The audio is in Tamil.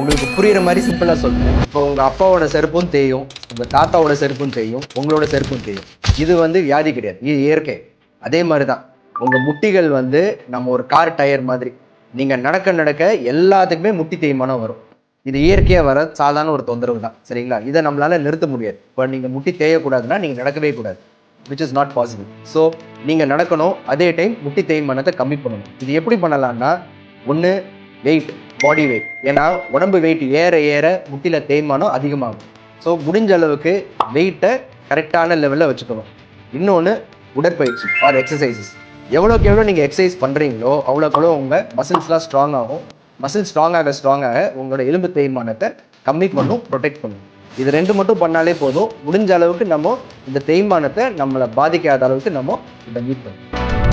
உங்களுக்கு புரியுற மாதிரி சிம்பிளா சொல்றேன். இப்போ உங்க அப்பாவோட செருப்பும் தேயும், உங்க தாத்தாவோட செருப்பும் தேயும், உங்களோட செருப்பும் தேயும். இது வந்து வியாதி கிடையாது, இது இயற்கை. அதே மாதிரிதான் உங்க முட்டிகள் வந்து நம்ம ஒரு கார் டயர் மாதிரி. நீங்க நடக்க நடக்க எல்லாத்துக்குமே முட்டி தேய்மானம் வரும். இது இயற்கையா வர சாதாரண ஒரு தொந்தரவு தான். சரிங்களா? இதை நம்மளால நிறுத்த முடியாது. இப்போ நீங்க முட்டி தேயக்கூடாதுன்னா நீங்க நடக்கவே கூடாது, which is not possible. So நீங்க நடக்கணும், அதே டைம் முட்டி தேய்மானத்தை கம்மி பண்ணணும். இது எப்படி பண்ணலாம்னா, ஒன்று வெயிட், பாடி வெயிட். ஏன்னா உடம்பு வெயிட் ஏற ஏற முட்டில தேய்மானம் அதிகமாகும். ஸோ முடிஞ்ச அளவுக்கு வெயிட்டை கரெக்டான லெவலில் வச்சுக்கணும். இன்னொன்று உடற்பயிற்சி ஆர் எக்ஸசைசஸ். எவ்வளோக்கு எவ்வளோ நீங்கள் எக்ஸசைஸ் பண்ணுறீங்களோ அவ்வளோக்கு எவ்வளோ உங்கள் மசில்ஸ்லாம் ஸ்ட்ராங் ஆகும். மசில் ஸ்ட்ராங்காக உங்களோட எலும்பு தேய்மானத்தை கம்மி பண்ணும், ப்ரொடெக்ட் பண்ணும். இது ரெண்டு மட்டும் பண்ணாலே போதும். முடிஞ்ச அளவுக்கு நம்ம இந்த தேய்மானத்தை நம்மளை பாதிக்காத அளவுக்கு நம்ம இதை மீட் பண்ணும்.